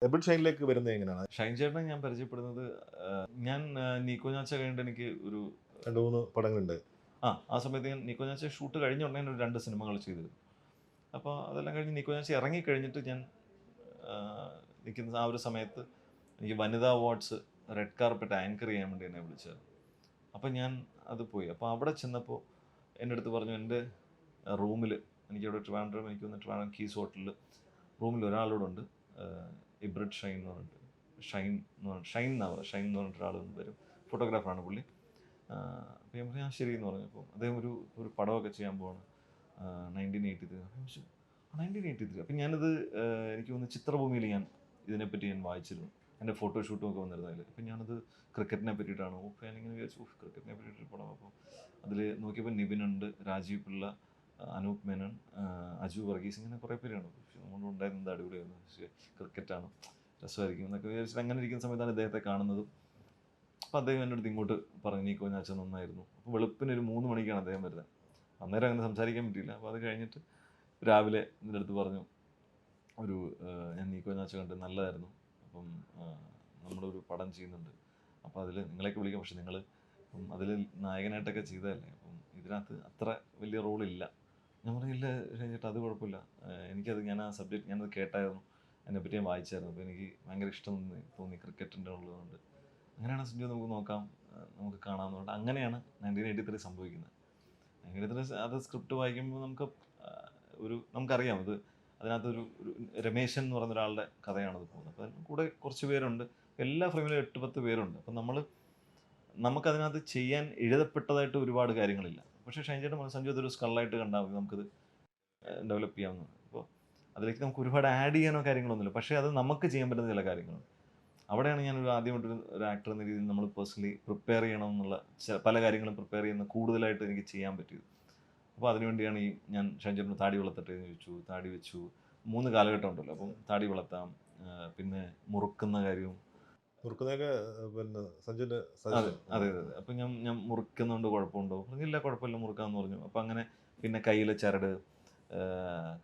Able ഷൈനിലേക്ക് വരുന്നത് എങ്ങനെയാണ്? ഷൈൻ ചേട്ടനെ ഞാൻ പരിചയപ്പെടുന്നത് ഞാൻ നീക്കോ ഞാച്ച കഴിഞ്ഞിട്ട് എനിക്ക് ഒരു 2, 3 പടങ്ങളുണ്ട്. ആ സമയത്ത് ഞാൻ നീക്കോ ഞാച്ച ഷൂട്ട് കഴിഞ്ഞ ഉടനെ ഒരു 2 സിനിമകൾ ചെയ്തിരുന്നു. അപ്പോൾ അതെല്ലാം കഴിഞ്ഞ് നീക്കോ ഞാച്ച ഇറങ്ങിക്കഴിഞ്ഞിട്ട് ഞാൻ നിൽക്കുന്ന ആ ഒരു സമയത്ത് എനിക്ക് വനിതാ അവാർഡ്സ് റെഡ് കാർപ്പറ്റ് ആങ്കർ ചെയ്യാൻ വേണ്ടി എന്നെ വിളിച്ചത്. അപ്പോൾ ഞാൻ അത് പോയി. അപ്പോൾ അവിടെ ചെന്നപ്പോൾ എൻ്റെ അടുത്ത് പറഞ്ഞു, എൻ്റെ റൂമിൽ എനിക്കവിടെ ട്രിവാൻഡ്രം കീസ് ഹോട്ടലിൽ റൂമിൽ ഒരാളോടുണ്ട്, ഇബ്രഡ് ഷൈൻ എന്ന് പറഞ്ഞിട്ട്, ഷൈൻ എന്ന് പറഞ്ഞിട്ട് ഒരാൾ വരും, ഫോട്ടോഗ്രാഫറാണ് പുള്ളി. അപ്പോൾ ഞാൻ പറഞ്ഞു ശരി എന്ന് പറഞ്ഞു. അപ്പോൾ അദ്ദേഹം ഒരു പടമൊക്കെ ചെയ്യാൻ പോവാണ് 1983. അപ്പോൾ ഞാൻ 1983. അപ്പം ഞാനിത് എനിക്ക് തോന്നുന്നു ചിത്രഭൂമിയിൽ ഇതിനെപ്പറ്റി ഞാൻ വായിച്ചിരുന്നു, എൻ്റെ ഫോട്ടോഷൂട്ടും ഒക്കെ വന്നിരുന്നതിൽ. അപ്പം ഞാനത് ക്രിക്കറ്റിനെ പറ്റിയിട്ടാണ്. അപ്പോൾ ഞാനിങ്ങനെ വിചാരിച്ചു ക്രിക്കറ്റിനെ പറ്റിയിട്ടൊരു പടം. അപ്പോൾ അതിൽ നോക്കിയപ്പോൾ നിവിനുണ്ട്, രാജീവ് പിള്ള, അനൂപ് മേനോൻ, അജു വർഗീസ്, ഇങ്ങനെ കുറേ പേരാണ്. നമ്മളുണ്ടായിരുന്നത് അടിപൊളിയായിരുന്നു, പക്ഷേ ക്രിക്കറ്റാണ്, രസമായിരിക്കും എന്നൊക്കെ വിചാരിച്ചിട്ട് അങ്ങനെ ഇരിക്കുന്ന സമയത്താണ് ഇദ്ദേഹത്തെ കാണുന്നതും. അപ്പോൾ അദ്ദേഹം എൻ്റെ അടുത്ത് ഇങ്ങോട്ട് പറഞ്ഞു, നീക്കോ ഞാച്ച നന്നായിരുന്നു. അപ്പോൾ വെളുപ്പിന് ഒരു 3 മണിക്കാണ് അദ്ദേഹം വരുന്നത്. അന്നേരം അങ്ങനെ സംസാരിക്കാൻ പറ്റിയില്ല. അപ്പോൾ അത് കഴിഞ്ഞിട്ട് രാവിലെ എൻ്റെ അടുത്ത് പറഞ്ഞു, ഞാൻ നീക്കോ ഞാച്ച കണ്ട് നല്ലതായിരുന്നു, അപ്പം നമ്മളൊരു പടം ചെയ്യുന്നുണ്ട്, അപ്പോൾ അതിൽ നിങ്ങളെയൊക്കെ വിളിക്കാം, പക്ഷെ നിങ്ങൾ അതിൽ നായകനായിട്ടൊക്കെ ചെയ്തതല്ലേ, അപ്പം ഇതിനകത്ത് അത്ര വലിയ റോളില്ല. ഞാൻ പറഞ്ഞില്ല ചേട്ടാ, അത് കുഴപ്പമില്ല, ഞാൻ ആ സബ്ജക്റ്റ് ഞാനത് കേട്ടായിരുന്നു, അതിനെപ്പറ്റി ഞാൻ വായിച്ചായിരുന്നു, അപ്പോൾ എനിക്ക് ഭയങ്കര ഇഷ്ടം തോന്നി ക്രിക്കറ്റിൻ്റെ ഉള്ളതുകൊണ്ട്. അങ്ങനെയാണ് സഞ്ജു നമുക്ക് നോക്കാം, നമുക്ക് കാണാമെന്നുണ്ട്. അങ്ങനെയാണ് 1983 സംഭവിക്കുന്നത്. 1983 അത് സ്ക്രിപ്റ്റ് വായിക്കുമ്പോൾ നമുക്കറിയാം അതിനകത്തൊരു രമേശൻ എന്ന് പറയുന്ന ഒരാളുടെ കഥയാണത് പോകുന്നത്. അപ്പോൾ അതിന് കൂടെ കുറച്ച് പേരുണ്ട്, എല്ലാ ഫ്രെയിമിലും 8-10 പേരുണ്ട്. അപ്പം നമുക്കതിനകത്ത് ചെയ്യാൻ എഴുതപ്പെട്ടതായിട്ട് ഒരുപാട് കാര്യങ്ങളില്ല. പക്ഷേ ഷൈൻ ചേട്ടൻ സഞ്ജു അതൊരു സ്കള്ളായിട്ട് കണ്ടാൽ മതി, നമുക്കത് ഡെവലപ്പ് ചെയ്യാവുന്നതാണ്. അപ്പോൾ അതിലേക്ക് നമുക്ക് ഒരുപാട് ആഡ് ചെയ്യാനോ കാര്യങ്ങളൊന്നുമില്ല, പക്ഷേ അത് നമുക്ക് ചെയ്യാൻ പറ്റുന്ന ചില കാര്യങ്ങളുണ്ട്. അവിടെയാണ് ആദ്യമായിട്ടൊരു ആക്ടർ എന്ന രീതിയിൽ നമ്മൾ പേഴ്സണലി പ്രിപ്പയർ ചെയ്യണം എന്നുള്ള പല കാര്യങ്ങളും പ്രിപ്പയർ ചെയ്യുന്ന കൂടുതലായിട്ട് എനിക്ക് ചെയ്യാൻ പറ്റിയത്. അപ്പോൾ അതിനുവേണ്ടിയാണ് ഞാൻ ഷൈൻ ചേട്ടന് താടി വളർത്തട്ടെ എന്ന് ചോദിച്ചു, താടി വെച്ചു. 3 കാലഘട്ടം ഉണ്ടല്ലോ, അപ്പം താടി വളർത്താം, പിന്നെ മുറുക്കുന്ന കാര്യവും. മുറുക്കുന്നതൊക്കെ പിന്നെ സഞ്ജുവിൻ്റെ അതെ സജഷൻ. അതെ അതെ. അപ്പം ഞാൻ മുറുക്കുന്നുണ്ട്, കുഴപ്പമുണ്ടോ? പറഞ്ഞില്ല, കുഴപ്പമില്ല, മുറുക്കാന്ന് പറഞ്ഞു. അപ്പം അങ്ങനെ പിന്നെ കയ്യിലെ ചരട്,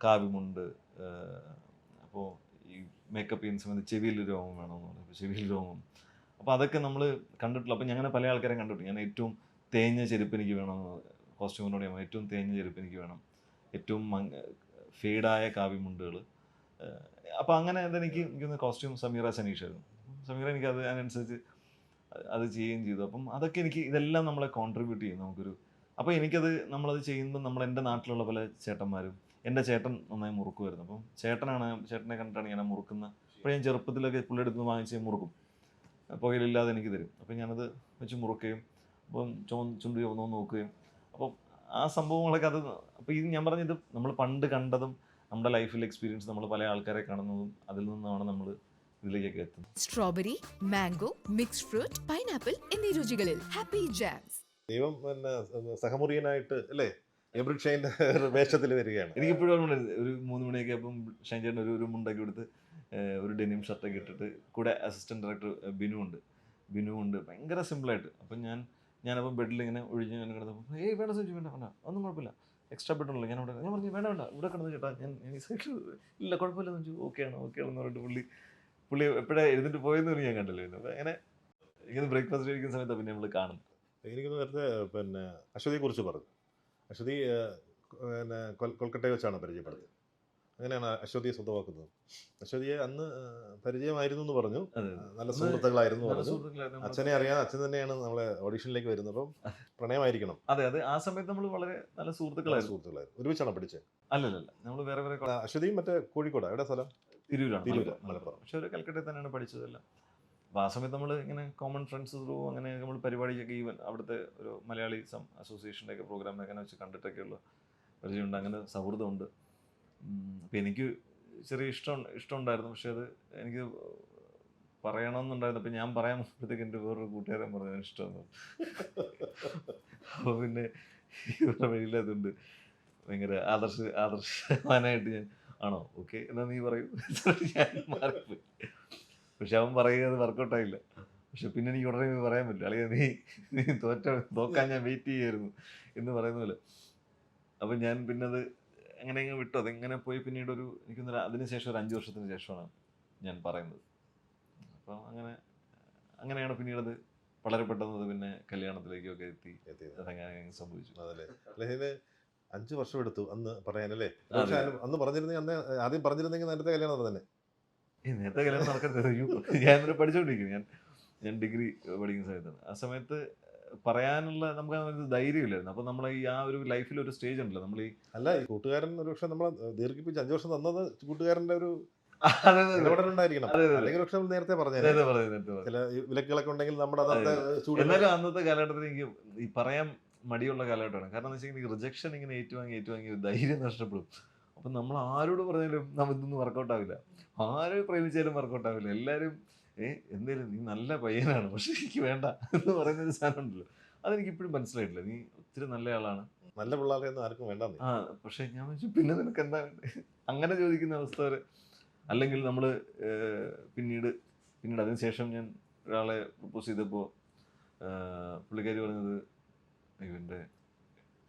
കാവിമുണ്ട്, അപ്പോൾ ഈ മേക്കപ്പ് ചെയ്യുന്ന സമയത്ത് ചെവിയിൽ രോമം വേണമെന്ന് പറഞ്ഞു. അപ്പോൾ ചെവിയിൽ രോമം, അപ്പോൾ അതൊക്കെ നമ്മൾ കണ്ടിട്ടുള്ളൂ. അപ്പം ഞാൻ പല ആൾക്കാരെ കണ്ടിട്ടുണ്ട്. ഞാൻ ഏറ്റവും തേഞ്ഞ ചെരുപ്പ് എനിക്ക് വേണമെന്ന് കോസ്റ്റ്യൂമിനോട് ഞാൻ ഏറ്റവും തേഞ്ഞ ചെരുപ്പ് എനിക്ക് വേണം, ഏറ്റവും ഫെയ്ഡായ കാവിമുണ്ടുകൾ. അപ്പോൾ അങ്ങനെ എനിക്കൊന്ന് കോസ്റ്റ്യൂം സമീറ സനീഷായിരുന്നു. സമീറ എനിക്ക് അതിനനുസരിച്ച് അത് ചെയ്യുകയും ചെയ്തു. അപ്പം അതൊക്കെ ഇതെല്ലാം നമ്മളെ കോൺട്രിബ്യൂട്ട് ചെയ്യും അപ്പോൾ നമ്മളത് ചെയ്യുമ്പോൾ എൻ്റെ നാട്ടിലുള്ള പല ചേട്ടന്മാരും, എൻ്റെ ചേട്ടൻ നന്നായി മുറുക്കുമായിരുന്നു. അപ്പം ചേട്ടനെ കണ്ടിട്ടാണ് ഞാൻ മുറുക്കുന്ന. അപ്പോൾ ഞാൻ ചെറുപ്പത്തിലൊക്കെ പുള്ളിയെടുത്ത് വാങ്ങിച്ച് മുറുക്കും, പുകയിലില്ലാതെ എനിക്ക് തരും. അപ്പം ഞാനത് വെച്ച് മുറുക്കുകയും അപ്പം ചുണ്ട് ചുവന്നോ നോക്കുകയും, അപ്പം ആ സംഭവങ്ങളൊക്കെ അപ്പോൾ ഞാൻ പറഞ്ഞത് നമ്മൾ പണ്ട് കണ്ടതും നമ്മുടെ ലൈഫിൽ എക്സ്പീരിയൻസ്, നമ്മൾ പല ആൾക്കാരെ കാണുന്നതും അതിൽ നിന്നാണ് നമ്മൾ ഇതിലേക്കൊക്കെ എത്തുന്നത്. Strawberry, mango, mixed fruit, pineapple എന്നീ രുചികളിൽ ഹാപ്പി ജാംസ്. ദൈവം പിന്നെ സഹമുറിയനായിട്ട് അല്ലേ എബിൾ ഷൈൻ്റെ വേഷത്തിൽ വരികയാണ്. എനിക്കിപ്പോഴും ഒരു 3 മണിയൊക്കെ അപ്പം ഷൈൻ ചേട്ടൻ ഒരു മുണ്ടൊക്കെ എടുത്ത്, ഒരു ഡെനിം ഷർട്ടൊക്കെ ഇട്ടിട്ട്, കൂടെ അസിസ്റ്റന്റ് ഡയറക്ടർ ബിനു ഉണ്ട്, ഭയങ്കര സിമ്പിളായിട്ട്. അപ്പം ഞാനപ്പം ബെഡിൽ ഇങ്ങനെ ഒഴിഞ്ഞ് കിടന്നപ്പോൾ വേണ്ട സഞ്ജു, വേണ്ട ഒന്നും കുഴപ്പമില്ല, എക്സ്ട്രാ ബെഡുണ്ടല്ലോ, ഞാൻ പറഞ്ഞു വേണ്ട ഇവിടെ കിടന്ന് ചേട്ടാ, ഞാൻ ഇല്ല കുഴപ്പമില്ല സഞ്ജു, ഓക്കെയാണെന്ന് പറഞ്ഞിട്ട് പുള്ളി എപ്പോഴാണ് എഴുന്നിട്ട് പോയെന്ന് ഞാൻ കണ്ടല്ലോ. അപ്പോൾ ഇങ്ങനെ ബ്രേക്ക്ഫാസ്റ്റ് കഴിക്കുന്ന സമയത്താണ് പിന്നെ നമ്മൾ കാണുന്നത്. എനിക്ക് നേരത്തെ പിന്നെ അശ്വതിയെക്കുറിച്ച് പറഞ്ഞു. അശ്വതി പിന്നെ കൊൽക്കട്ടയിൽ വെച്ചാണ് പരിചയപ്പെടുന്നത്. അങ്ങനെയാണ് അശ്വതിയെ സ്വന്തമാക്കുന്നത്. അശ്വതിയെ അന്ന് പരിചയമായിരുന്നു എന്ന് പറഞ്ഞു, നല്ല സുഹൃത്തുക്കളായിരുന്നു പറഞ്ഞു. അച്ഛനെ അറിയാം, അച്ഛൻ തന്നെയാണ് നമ്മളെ ഓഡീഷനിലേക്ക് വരുന്നത്. അപ്പം പ്രണയമായിരിക്കണം. അതെ, ആ സമയത്ത് നമ്മൾ വളരെ നല്ല സുഹൃത്തുക്കളായിരുന്നു. ഒരുമിച്ചാണ് പഠിച്ചത്? അല്ലല്ല, നമ്മൾ വേറെ. അശ്വതിയും മറ്റേ കോഴിക്കോട്, എവിടെ സ്ഥലം? തിരൂരാണ്, മലപ്പുറം. പക്ഷെ ഒരു കൽക്കട്ടയിൽ തന്നെയാണ് പഠിച്ചതല്ല. അപ്പോൾ ആ സമയത്ത് നമ്മൾ ഇങ്ങനെ കോമൺ ഫ്രണ്ട്സ് ത്രൂ അങ്ങനെ നമ്മൾ പരിപാടിക്കൊക്കെ, ഈവൻ അവിടുത്തെ ഒരു മലയാളീസം അസോസിയേഷൻ്റെ ഒക്കെ പ്രോഗ്രാമിനൊക്കെ അങ്ങനെ വെച്ച് കണ്ടിട്ടൊക്കെയുള്ള പരിചയമുണ്ട്, അങ്ങനെ സൗഹൃദമുണ്ട്. അപ്പോൾ എനിക്ക് ചെറിയ ഇഷ്ടം ഉണ്ടായിരുന്നു, പക്ഷെ അത് എനിക്ക് പറയണമെന്നുണ്ടായിരുന്നു. അപ്പം ഞാൻ പറയാൻ പോകുമ്പോഴത്തേക്ക് എൻ്റെ വേറൊരു കൂട്ടുകാരൻ പറഞ്ഞു ഇഷ്ടമെന്ന്. അപ്പോൾ പിന്നെ ഇവരുടെ വഴിയിലതുണ്ട്, ഭയങ്കര ആദർശവാനായിട്ട് ഞാൻ ആണോ ഓക്കെ എന്നാൽ നീ പറയൂ ഞാൻ മാറിപ്പോയി. പക്ഷെ അവൻ പറയുന്നത് വർക്കൗട്ടായില്ല. പക്ഷെ പിന്നെ എനിക്ക് ഉടനെ പറയാൻ പറ്റില്ല, അല്ലെങ്കിൽ നീ തോക്കാൻ ഞാൻ വെയിറ്റ് ചെയ്യായിരുന്നു എന്ന് പറയുന്ന പോലെ. അപ്പം ഞാൻ പിന്നെ അത് അങ്ങനെ വിട്ടു. അതെങ്ങനെ പോയി പിന്നീട് എനിക്കൊന്നൊരു അതിനുശേഷം ഒരു 5 വർഷത്തിന് ശേഷമാണ് ഞാൻ പറയുന്നത്. അപ്പോൾ അങ്ങനെയാണ് പിന്നീടത് വളരെ പെട്ടെന്ന് പിന്നെ കല്യാണത്തിലേക്കൊക്കെ എത്തി ഇറങ്ങാൻ സംഭവിച്ചു. അതല്ലേ അല്ലെ, ഇതിന് 5 വർഷം എടുത്തു അന്ന് പറയാനല്ലേ? അതെ. പക്ഷെ അന്ന് പറഞ്ഞിരുന്നെങ്കിൽ, അന്ന് ആദ്യം പറഞ്ഞിരുന്നെങ്കിൽ നേരത്തെ കല്യാണം തന്നെ. നേരത്തെ കല്യാണം നടക്കരുത്. ഞാൻ പഠിച്ചുകൊണ്ടിരിക്കുന്നു. ഞാൻ ഡിഗ്രി പഠിക്കുന്ന സമയത്താണ്. ആ സമയത്ത് പറയാനുള്ള നമുക്ക് ഒരു ധൈര്യമില്ലായിരുന്നു. അപ്പോൾ നമ്മൾ ഈ ആ ഒരു ലൈഫിൽ ഒരു സ്റ്റേജ് ഉണ്ടല്ലോ, നമ്മൾ ഈ അല്ല, ഈ കൂട്ടുകാരൻ ഒരു പക്ഷെ നമ്മളെ ദീർഘിപ്പിച്ച് 5 വർഷം തന്നത് കൂട്ടുകാരൻ്റെ ഒരു അതെ, അതെ, ഇടപെടലുണ്ടായിരിക്കണം. അതെ, അതെ. അല്ലെങ്കിൽ പക്ഷെ നേരത്തെ പറഞ്ഞു നേരത്തെ പറഞ്ഞു. ചില വിലക്കുകളൊക്കെ ഉണ്ടെങ്കിൽ നമ്മുടെ അന്നത്തെ ചൂട്. എന്നാലും അന്നത്തെ കാലഘട്ടത്തിൽ എനിക്ക് ഈ പറയാൻ മടിയുള്ള കാലഘട്ടമാണ്. കാരണം എന്ന് വെച്ചാൽ റിജക്ഷൻ ഇങ്ങനെ ഏറ്റുവാങ്ങി ധൈര്യം നഷ്ടപ്പെടും. അപ്പം നമ്മൾ ആരോട് പറഞ്ഞാലും ഇതൊന്നും വർക്കൗട്ട് ആവില്ല. ആരും പ്രേമിച്ചാലും വർക്കൗട്ട് ആവില്ല. എല്ലാവരും എന്തേലും നീ നല്ല പയ്യനാണ്, പക്ഷെ എനിക്ക് വേണ്ട എന്ന് പറയുന്നൊരു സാധനം ഉണ്ടല്ലോ, അതെനിക്ക് ഇപ്പോഴും മനസ്സിലായിട്ടില്ല. നീ ഒത്തിരി നല്ല ആളാണ്, നല്ല പിള്ളേരെ ഒന്നും ആർക്കും വേണ്ട. പക്ഷെ ഞാൻ വെച്ചു പിന്നെ നിനക്ക് എന്താ അങ്ങനെ ചോദിക്കുന്ന അവസ്ഥ വരെ. അല്ലെങ്കിൽ നമ്മൾ പിന്നീട് അതിനുശേഷം ഞാൻ ഒരാളെ പ്രപ്പോസ് ചെയ്തപ്പോൾ പുള്ളിക്കാരി പറഞ്ഞത് ഇവൻ്റെ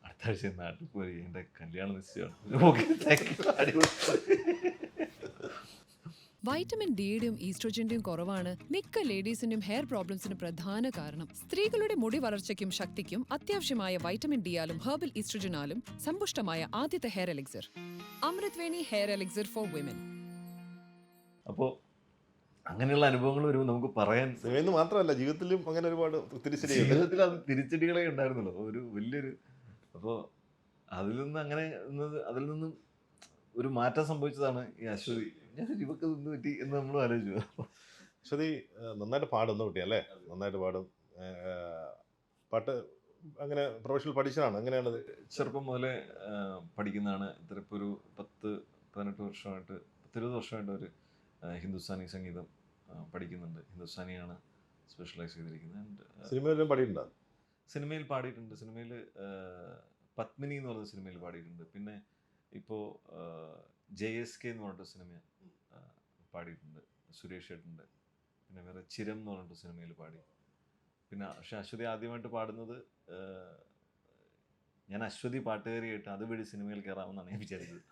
അടുത്ത ആഴ്ച നാട്ടിൽ പോയി എൻ്റെ കല്യാണം നിശ്ചയമാണ്. ഓക്കെ, താങ്ക് യു, അടിപൊളി. വൈറ്റമിൻ ഡിയുടെയും ഈസ്ട്രോജന്റെയും കുറവാണ് മിക്ക ലേഡീസിന്റെയും ഹെയർ പ്രോബ്ലംസിന് പ്രധാന കാരണം. സ്ത്രീകളുടെ മുടി വളർച്ചയ്ക്കും ശക്തിക്കും അത്യാവശ്യമായ വൈറ്റമിൻ ഡിയാലും ഹെർബൽ ഈസ്ട്രോജനാലും സമ്പുഷ്ടമായ ആദ്യത്തെ hair elixir Amritveni hair elixir for women. അപ്പോൾ അങ്ങനെയുള്ള അനുഭവങ്ങൾ വരുമ്പോൾ നമുക്ക് പറയാൻ, സിനിമയിൽ മാത്രമല്ല ജീവിതത്തിലും അങ്ങനെ ഒരുപാട് തിരിച്ചടികൾ. ജീവിതത്തിൽ അത് തിരിച്ചടികളെ ഉണ്ടായിരുന്നല്ലോ, ഒരു വലിയൊരു. അപ്പോൾ അതിൽ നിന്നും ഒരു മാറ്റം സംഭവിച്ചതാണ് ഈ അശ്വതി. ഞാൻ ഇവക്ക് നിന്ന് പറ്റി എന്ന് നമ്മൾ ആലോചിച്ചു. അശ്വതി നന്നായിട്ട് പാടുന്ന കുട്ടിയല്ലേ? നന്നായിട്ട് പാടും. പാട്ട് അങ്ങനെ പ്രൊഫഷണൽ പഠിച്ചതാണ്? എങ്ങനെയാണത്? ചെറുപ്പം മുതലേ പഠിക്കുന്നതാണ്. ഇത്രപ്പോൾ ഒരു 10-18 വർഷമായിട്ട് 10-20 വർഷമായിട്ട് ഒരു ഹിന്ദുസ്ഥാനി സംഗീതം പഠിക്കുന്നുണ്ട്. ഹിന്ദുസ്ഥാനിയാണ് സ്പെഷ്യലൈസ് ചെയ്തിരിക്കുന്നത്. സിനിമയിലും പാടിയിട്ടുണ്ടോ? സിനിമയിൽ പാടിയിട്ടുണ്ട്. സിനിമയിൽ പത്മിനി എന്ന് പറഞ്ഞ സിനിമയിൽ പാടിയിട്ടുണ്ട്. പിന്നെ ഇപ്പോൾ JSK എന്ന് പറഞ്ഞിട്ട് സിനിമ പാടിയിട്ടുണ്ട്, സുരേഷ് ഏട്ടൻ്റെ. പിന്നെ വേറെ ചിരം എന്ന് പറഞ്ഞിട്ട് സിനിമയിൽ പാടി. പിന്നെ പക്ഷെ അശ്വതി ആദ്യമായിട്ട് പാടുന്നത്, ഞാൻ അശ്വതി പാട്ടുകാരിയായിട്ട് അതുവഴി സിനിമയിൽ കയറാമെന്നാണ് ഞാൻ വിചാരിച്ചത്.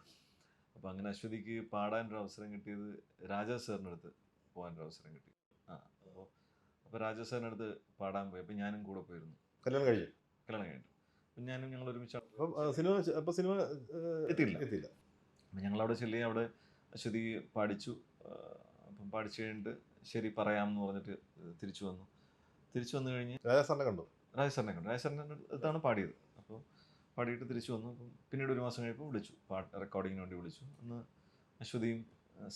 അപ്പോൾ അങ്ങനെ അശ്വതിക്ക് പാടാനൊരു അവസരം കിട്ടിയത് രാജാ സാറിൻ്റെ അടുത്ത് പോകാനൊരു അവസരം കിട്ടി. അപ്പോൾ രാജാ സാറിൻ്റെ അടുത്ത് പാടാൻ പോയി. അപ്പോൾ ഞാനും കൂടെ പോയിരുന്നു. കല്യാണം കഴിഞ്ഞു? കല്യാണം കഴിഞ്ഞു. അപ്പം ഞാനും ഞങ്ങൾ ഒരുമിച്ച്. സിനിമ എത്തിയില്ല. എത്തിയില്ല. ഞങ്ങളവിടെ ചെല്ലി, അവിടെ അശ്വതി പാടിച്ചു. അപ്പം പാടിച്ചു കഴിഞ്ഞിട്ട് ശരി പറയാമെന്ന് പറഞ്ഞിട്ട് തിരിച്ചു വന്നു കഴിഞ്ഞ് രാജാസാറിനെ കണ്ടു. രാജസാറിനെ അടുത്താണ് പാടിയത്. അപ്പോൾ പാടിയിട്ട് തിരിച്ചു വന്നു. അപ്പം പിന്നീട് ഒരു മാസം കഴിയുമ്പോൾ വിളിച്ചു, റെക്കോർഡിങ്ങിന് വേണ്ടി വിളിച്ചു. അന്ന് അശ്വതിയും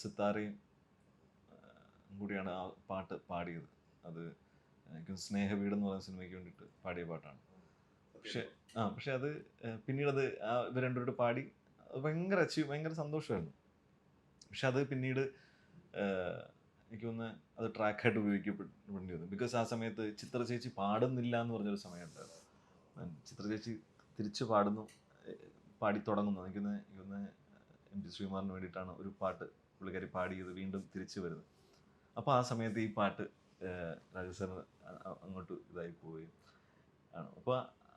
സിത്താരയും കൂടിയാണ് ആ പാട്ട് പാടിയത്. അത് എനിക്ക് സ്നേഹവീട് എന്ന് പറയുന്ന സിനിമയ്ക്ക് വേണ്ടിയിട്ട് പാടിയ പാട്ടാണ്. പക്ഷെ അത് പിന്നീടത് ഇവർ രണ്ടുപേരോട് പാടി, അത് ഭയങ്കര സന്തോഷമായിരുന്നു. പക്ഷെ അത് പിന്നീട് എനിക്ക് തോന്നുന്നു അത് ട്രാക്കായിട്ട് ഉപയോഗിക്കപ്പെടേണ്ടി വന്നു. ബിക്കോസ് ആ സമയത്ത് ചിത്ര ചേച്ചി പാടുന്നില്ല എന്ന് പറഞ്ഞൊരു സമയമുണ്ടായിരുന്നു. ചിത്ര ചേച്ചി തിരിച്ച് പാടി തുടങ്ങുന്നു. എനിക്ക് തോന്നുന്നു MP ശ്രീകുമാറിന് വേണ്ടിയിട്ടാണ് ഒരു പാട്ട് പുള്ളിക്കാരി പാടിയത്, വീണ്ടും തിരിച്ചു വരുന്നത്. അപ്പോൾ ആ സമയത്ത് ഈ പാട്ട് രാജസാറിന് അങ്ങോട്ട് ഇതായി പോവുകയും ആണ്. അപ്പോൾ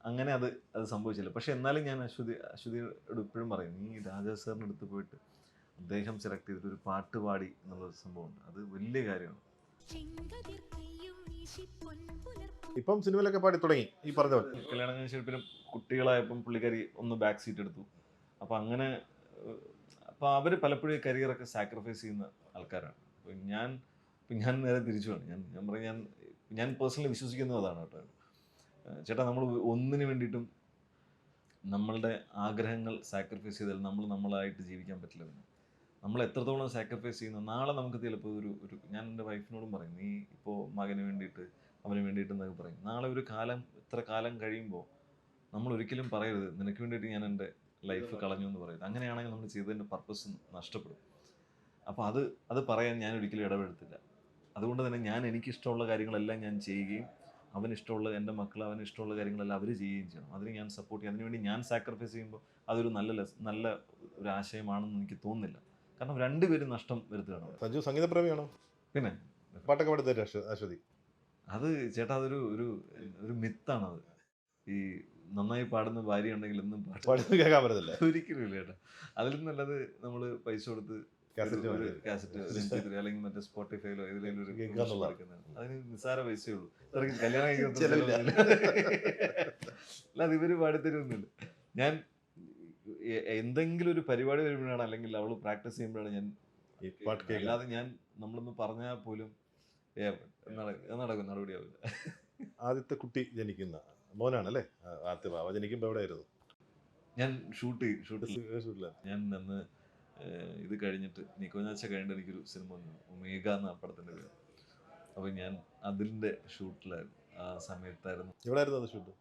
അങ്ങനെ അത് സംഭവിച്ചില്ല. പക്ഷെ എന്നാലും ഞാൻ അശ്വതിയോട് ഇപ്പോഴും പറയും, നീ രാജാ സാറിൻ്റെ അടുത്ത് പോയിട്ട് അദ്ദേഹം സെലക്ട് ചെയ്തിട്ട് ഒരു പാട്ട് പാടി എന്നുള്ള സംഭവമുണ്ട്. അത് വലിയ കാര്യമാണ്. ഇപ്പം സിനിമയിലൊക്കെ പാടി തുടങ്ങി ഈ പറഞ്ഞ പോലെ. കല്യാണം കഴിഞ്ഞ പിന്നെ കുട്ടികളായപ്പം പുള്ളിക്കാരി ഒന്ന് ബാക്ക് സീറ്റ് എടുത്തു. അപ്പോൾ അവർ പലപ്പോഴും കരിയറൊക്കെ സാക്രിഫൈസ് ചെയ്യുന്ന ആൾക്കാരാണ്. അപ്പോൾ ഞാൻ നേരെ തിരിച്ചുമാണ്. ഞാൻ പേഴ്സണലി വിശ്വസിക്കുന്നത് അതാണ് കേട്ടോ. ചേട്ടാ, നമ്മൾ ഒന്നിനു വേണ്ടിയിട്ടും നമ്മളുടെ ആഗ്രഹങ്ങൾ സാക്രിഫൈസ് ചെയ്താൽ നമ്മളായിട്ട് ജീവിക്കാൻ പറ്റില്ല. നമ്മൾ എത്രത്തോളം സാക്രിഫൈസ് ചെയ്യുന്നു, നാളെ നമുക്ക് ചിലപ്പോൾ ഞാൻ എൻ്റെ വൈഫിനോടും പറയും, നീ ഇപ്പോൾ മകന് വേണ്ടിയിട്ട് അവന് വേണ്ടിയിട്ട് എന്നൊക്കെ പറയും. നാളെ ഇത്ര കാലം കഴിയുമ്പോൾ നമ്മൾ ഒരിക്കലും പറയരുത് നിനക്ക് വേണ്ടിയിട്ട് ഞാൻ എൻ്റെ ലൈഫ് കളഞ്ഞു എന്ന് പറയരുത്. അങ്ങനെയാണെങ്കിൽ നമ്മൾ ചെയ്തതിൻ്റെ പർപ്പസ് നഷ്ടപ്പെടും. അപ്പോൾ അത് പറയാൻ ഞാൻ ഒരിക്കലും ഇടപെടുത്തില്ല. അതുകൊണ്ട് തന്നെ എനിക്കിഷ്ടമുള്ള കാര്യങ്ങളെല്ലാം ഞാൻ ചെയ്യുകയും അവനിഷ്ടമുള്ള എൻ്റെ മക്കൾ അവനിഷ്ടമുള്ള കാര്യങ്ങളെല്ലാം അവർ ചെയ്യുകയും ചെയ്യണം. അതിന് ഞാൻ സപ്പോർട്ട് ചെയ്യും. അതിനുവേണ്ടി ഞാൻ സാക്രിഫൈസ് ചെയ്യുമ്പോൾ അതൊരു നല്ല ഒരു ആശയമാണെന്ന് എനിക്ക് തോന്നുന്നില്ല. കാരണം രണ്ടുപേരും നഷ്ടം വരുത്തുകയാണ്. സഞ്ജു സംഗീതപ്രേമിയാണോ? പിന്നെ പാട്ടൊക്കെ പാടുന്ന അശ്വതി? അത് ചേട്ടാ, ഒരു മിത്താണത്. ഈ നന്നായി പാടുന്ന ഭാര്യ ഉണ്ടെങ്കിൽ എന്നും പാട്ട് കേൾക്കാൻ പറ്റത്തില്ല. ഒരിക്കലും ഇല്ല ചേട്ടാ. അതിലും നല്ലത് നമ്മൾ പൈസ കൊടുത്ത് കാസറ്റ് ഒരു വാങ്ങി. കാസറ്റ് അല്ലെങ്കിൽ മറ്റേ സ്പോട്ടിഫൈയിലോ ഏതിലെങ്കിലും ഒരു കേൾക്കാന്നുള്ളതാണ്. എടുക്കുന്നത്. അതിന് നിസ്സാര പൈസയേ ഉള്ളൂ. ഇത്രയ്ക്ക് കല്യാണം കഴിക്കുന്ന ചെലവില്ല. അല്ലാതെ ഇവര് പാടിത്തരുമൊന്നുമില്ല. ഞാൻ എന്തെങ്കിലും ഒരു പരിപാടി വരുമ്പോഴാണ്, അല്ലെങ്കിൽ അവള് പ്രാക്ടീസ് ചെയ്യുമ്പോഴാണ് ഞാൻ ഈ പാട്ട് കേൾക്കാൻ. അല്ലാതെ ഞാൻ നമ്മളൊന്ന് പറഞ്ഞാൽ പോലും നടക്കും, നടപടിയാവില്ല. ആദ്യത്തെ കുട്ടി ജനിക്കുന്ന മോനാണ് അല്ലേ? ആദ്യത്തെ ബാവ ജനിക്കുമ്പോൾ എവിടെയായിരുന്നു? ഞാൻ ഷൂട്ട് ഷൂട്ടിലാണ്. ഞാൻ അന്ന് ഇത് കഴിഞ്ഞിട്ട് നിക്കോഞ്ഞാച്ച കഴിഞ്ഞിട്ട് എനിക്കൊരു സിനിമ വന്നു, ഒമേഗ എന്ന പടത്തിൻ്റെ പേര്. അപ്പോൾ ഞാൻ അതിൻ്റെ ഷൂട്ടിലായിരുന്നു. ആ സമയത്തായിരുന്നു എവിടെയായിരുന്നു അത് ഷൂട്ട്?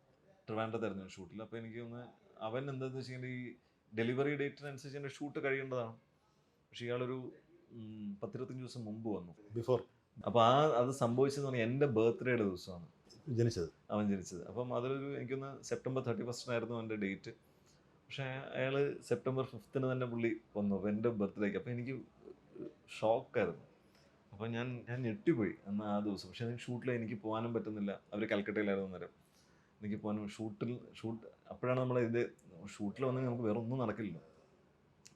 ട്രിവാൻഡ്രത്തായിരുന്നു ഷൂട്ടിൽ. അപ്പോൾ എനിക്ക് ഒന്ന് അവൻ എന്താണെന്ന് വെച്ചിട്ടുണ്ടെങ്കിൽ ഈ ഡെലിവറി ഡേറ്റിനനുസരിച്ച് എൻ്റെ ഷൂട്ട് കഴിയേണ്ടതാണ്. പക്ഷേ ഇയാളൊരു 10-25 ദിവസം മുമ്പ് വന്നു. ബിഫോർ അപ്പോൾ അത് സംഭവിച്ചതെന്ന് പറഞ്ഞാൽ എൻ്റെ ബർത്ത്ഡേയുടെ ദിവസമാണ് ജനിച്ചത്. അവൻ ജനിച്ചത്. അപ്പം അതൊരു എനിക്കൊന്ന് September 31 ആയിരുന്നു അവൻ്റെ ഡേറ്റ്. പക്ഷേ അയാൾ September 5 തന്നെ പുള്ളി വന്നു, അപ്പോൾ എൻ്റെ ബർത്ത്ഡേക്ക്. അപ്പോൾ എനിക്ക് ഷോക്കായിരുന്നു. അപ്പോൾ ഞാൻ ഞെട്ടിപ്പോയി അന്ന് ആ ദിവസം. പക്ഷേ ഷൂട്ടിൽ എനിക്ക് പോകാനും പറ്റുന്നില്ല. അവർ കൽക്കട്ടയിലായിരുന്നു നേരം. എനിക്ക് പോകാനും ഷൂട്ട് അപ്പോഴാണ് നമ്മൾ ഇത് ഷൂട്ടിൽ വന്നെങ്കിൽ നമുക്ക് വേറെ ഒന്നും നടക്കില്ല.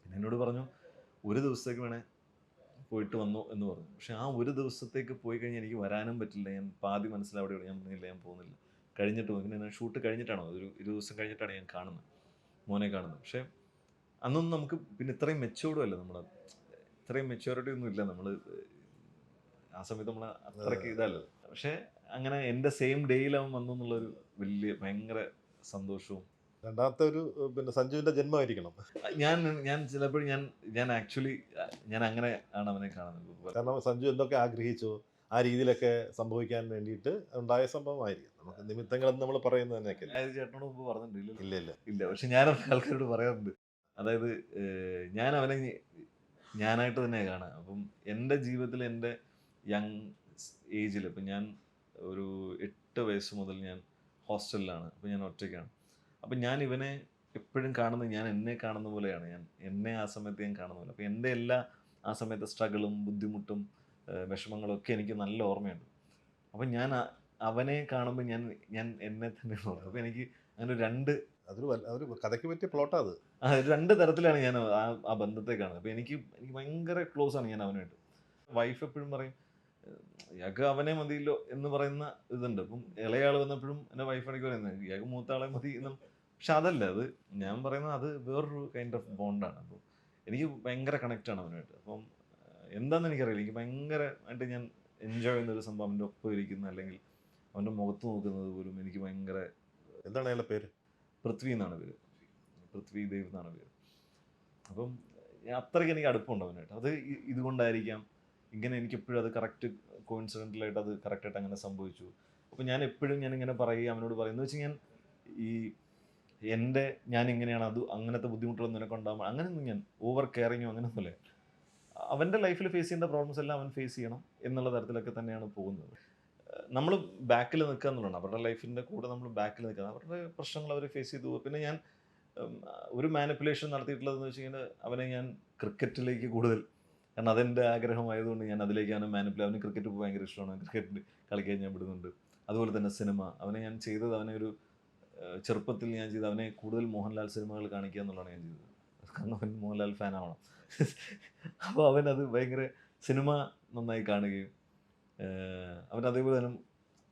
പിന്നെ എന്നോട് പറഞ്ഞു ഒരു ദിവസത്തേക്ക് വേണേൽ പോയിട്ട് വന്നു എന്ന് പറഞ്ഞു. പക്ഷേ ആ ഒരു ദിവസത്തേക്ക് പോയി കഴിഞ്ഞാൽ എനിക്ക് വരാനും പറ്റില്ല. ഞാൻ പാതി മനസ്സിലവിടെ ഞാൻ പറഞ്ഞില്ല, ഞാൻ പോകുന്നില്ല. കഴിഞ്ഞിട്ട് പിന്നെ ഷൂട്ട് കഴിഞ്ഞിട്ടാണോ, ഒരു 20 ദിവസം കഴിഞ്ഞിട്ടാണ് ഞാൻ കാണുന്നത്, മോനെ കാണുന്നത്. പക്ഷേ അന്നൊന്നും നമുക്ക് പിന്നെ ഇത്രയും മെച്ചൂർഡും അല്ല, നമ്മൾ ഇത്രയും മെച്യൂരിറ്റി ഒന്നും ഇല്ല. നമ്മൾ ആ സമയത്ത് നമ്മൾ അത്രയ്ക്ക് ഇതല്ലല്ലോ. പക്ഷേ അങ്ങനെ എൻ്റെ സെയിം ഡേയിൽ അവൻ വന്നു എന്നുള്ളൊരു വലിയ ഭയങ്കര സന്തോഷവും. രണ്ടാമത്തെ ഒരു പിന്നെ സഞ്ജുവിന്റെ ജന്മമായിരിക്കണം. ഞാൻ ചിലപ്പോൾ ഞാൻ ആക്ച്വലി ഞാൻ അങ്ങനെ ആണ് അവനെ കാണുന്നത്. കാരണം സഞ്ജു എന്തൊക്കെ ആഗ്രഹിച്ചു ആ രീതിയിലൊക്കെ സംഭവിക്കാൻ വേണ്ടിയിട്ട് ഉണ്ടായ സംഭവമായിരിക്കും. നമുക്ക് നിമിത്തങ്ങളെന്ന് നമ്മൾ പറയുന്നത് തന്നെയൊക്കെ. ചേട്ടനോട് മുമ്പ് പറഞ്ഞിട്ടില്ല. ഇല്ല. പക്ഷെ ഞാൻ ആൾക്കാരോട് പറയാറുണ്ട്. അതായത് ഞാൻ അവനെ ഞാനായിട്ട് തന്നെ കാണാം. അപ്പം എൻ്റെ ജീവിതത്തിൽ എൻ്റെ യങ് ഏജിൽ ഇപ്പം ഞാൻ ഒരു 8 വയസ്സ് മുതൽ ഞാൻ ഹോസ്റ്റലിലാണ്. അപ്പം ഞാൻ ഒറ്റയ്ക്കാണ്. അപ്പം ഞാൻ ഇവനെ എപ്പോഴും കാണുന്നത് ഞാൻ എന്നെ കാണുന്ന പോലെയാണ്. എന്നെ ആ സമയത്ത് ഞാൻ കാണുന്ന പോലെ. അപ്പോൾ എൻ്റെ എല്ലാ ആ സമയത്തെ സ്ട്രഗിളും ബുദ്ധിമുട്ടും വിഷമങ്ങളും ഒക്കെ എനിക്ക് നല്ല ഓർമ്മയുണ്ട്. അപ്പം ഞാൻ അവനെ കാണുമ്പോൾ ഞാൻ എന്നെ തന്നെ ഓർമ്മ. അപ്പോൾ എനിക്ക് അങ്ങനെ അതൊരു കഥയ്ക്ക് പറ്റിയ പ്ലോട്ടാ അത്. 2 തരത്തിലാണ് ഞാൻ ആ ബന്ധത്തെ കാണുന്നത്. അപ്പോൾ എനിക്ക് ഭയങ്കര ക്ലോസ് ആണ് ഞാൻ അവനായിട്ട്. വൈഫ് എപ്പോഴും പറയും ഇയാൾക്ക് അവനെ മതിയല്ലോ എന്ന് പറയുന്ന ഇതുണ്ട്. അപ്പം ഇളയാൾ വന്നപ്പോഴും എൻ്റെ വൈഫാണെങ്കിൽ പറയുന്നത് ഇയാൾക്ക് മൂത്താളെ മതി എന്നും. പക്ഷെ അതല്ല, അത് ഞാൻ പറയുന്നത് അത് വേറൊരു കൈൻഡ് ഓഫ് ബോണ്ടാണ്. അപ്പോൾ എനിക്ക് ഭയങ്കര കണക്റ്റാണ് അവനായിട്ട്. അപ്പം എന്താണെന്ന് എനിക്കറിയില്ല, എനിക്ക് ഭയങ്കരമായിട്ട് ഞാൻ എൻജോയ് ചെയ്യുന്നൊരു സംഭവം അവൻ്റെ ഒപ്പം ഇരിക്കുന്ന, അല്ലെങ്കിൽ അവൻ്റെ മുഖത്ത് നോക്കുന്നത് പോലും എനിക്ക് ഭയങ്കര. എന്താണ് അയാളുടെ പേര്? പൃഥ്വി എന്നാണ് പേര്. പൃഥ്വി ദേവ് എന്നാണ് പേര്. അപ്പം അത്രയ്ക്ക് എനിക്ക് അടുപ്പമുണ്ട് അവനായിട്ട്. അത് ഇതുകൊണ്ടായിരിക്കാം ഇങ്ങനെ എനിക്കെപ്പോഴും അത് കറക്റ്റ് കോയിൻസിഡൻ്റലായിട്ട് അത് കറക്റ്റായിട്ട് അങ്ങനെ സംഭവിച്ചു. അപ്പോൾ ഞാൻ എപ്പോഴും ഞാനിങ്ങനെ പറയുക അവനോട് പറയുന്നത് വെച്ച് ഞാൻ ഇങ്ങനെയാണ്, അത് അങ്ങനത്തെ ബുദ്ധിമുട്ടുകളൊന്നും നിനക്ക് ഉണ്ടാകുമ്പോൾ അങ്ങനെയൊന്നും ഞാൻ ഓവർ കെയറിങ്ങോ അങ്ങനെയൊന്നുമില്ല. അവൻ്റെ ലൈഫിൽ ഫേസ് ചെയ്യേണ്ട പ്രോബ്ലംസ് എല്ലാം അവൻ ഫേസ് ചെയ്യണം എന്നുള്ള തരത്തിലൊക്കെ തന്നെയാണ് പോകുന്നത്. നമ്മൾ ബാക്കിൽ നിൽക്കുക എന്നുള്ളതാണ്. അവരുടെ ലൈഫിൻ്റെ കൂടെ നമ്മൾ ബാക്കിൽ നിൽക്കുക, അവരുടെ പ്രശ്നങ്ങൾ അവർ ഫേസ് ചെയ്തു പോകും. പിന്നെ ഞാൻ ഒരു മാനിപ്പുലേഷൻ നടത്തിയിട്ടുള്ളതെന്ന് വെച്ച് കഴിഞ്ഞാൽ അവനെ ഞാൻ ക്രിക്കറ്റിലേക്ക് കൂടുതൽ, കാരണം അതെൻ്റെ ആഗ്രഹമായതുകൊണ്ട് ഞാൻ അതിലേക്ക് അവനെ അവന് ക്രിക്കറ്റ് ഭയങ്കര ഇഷ്ടമാണ്. ക്രിക്കറ്റ് കളിക്കാൻ ഞാൻ വിടുന്നുണ്ട്. അതുപോലെ തന്നെ സിനിമ അവനെ ഞാൻ ചെയ്തത്, അവനെ ഒരു ചെറുപ്പത്തിൽ ഞാൻ ചെയ്ത് അവനെ കൂടുതൽ മോഹൻലാൽ സിനിമകൾ കാണിക്കുക എന്നുള്ളതാണ് ഞാൻ ചെയ്തത്. കാരണം അവൻ മോഹൻലാൽ ഫാനാവണം. അപ്പോൾ അവനത് ഭയങ്കര സിനിമ നന്നായി കാണുകയും അവൻ അതേപോലെ തന്നെ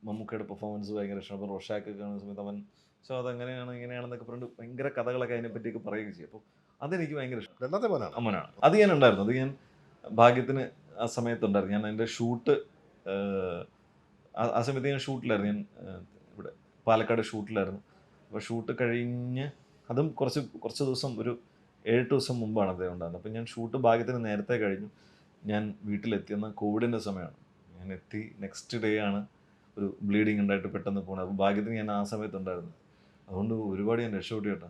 മമ്മൂക്കയുടെ പെർഫോമൻസ് ഭയങ്കര ഇഷ്ടം. അപ്പോൾ റോഷാക്ക് കാണുന്ന സമയത്ത് അവൻ അതങ്ങനെയാണ് ഇങ്ങനെയാണെന്നൊക്കെ പറഞ്ഞിട്ട് ഭയങ്കര കഥകളൊക്കെ അതിനെപ്പറ്റിയൊക്കെ പറയുകയും ചെയ്യും. അപ്പോൾ അതെനിക്ക് ഭയങ്കര ഇഷ്ടം. രണ്ടാമത്തെ അമ്മനാണ്. അത് ഞാൻ ഉണ്ടായിരുന്നു. അത് ഞാൻ ഭാഗ്യത്തിന് ആ സമയത്തുണ്ടായിരുന്നു. ഞാൻ എൻ്റെ ഷൂട്ട് ആ സമയത്ത് ഞാൻ ഷൂട്ടിലായിരുന്നു. ഞാൻ ഇവിടെ പാലക്കാട് ഷൂട്ടിലായിരുന്നു. അപ്പോൾ ഷൂട്ട് കഴിഞ്ഞ് അതും കുറച്ച് ദിവസം, ഒരു 7 ദിവസം മുമ്പാണ് അദ്ദേഹം ഉണ്ടാകുന്നത്. അപ്പോൾ ഞാൻ ഷൂട്ട് ഭാഗ്യത്തിന് നേരത്തെ കഴിഞ്ഞു. ഞാൻ വീട്ടിലെത്തിയെന്ന കോവിഡിൻ്റെ സമയമാണ്. ഞാൻ എത്തി നെക്സ്റ്റ് ഡേ ആണ് ഒരു ബ്ലീഡിങ് ഉണ്ടായിട്ട് പെട്ടെന്ന് പോകണം. അപ്പോൾ ഭാഗ്യത്തിന് ഞാൻ ആ സമയത്തുണ്ടായിരുന്നു. അതുകൊണ്ട് ഒരുപാട് ഞാൻ രക്ഷപ്പെട്ടു കേട്ടോ.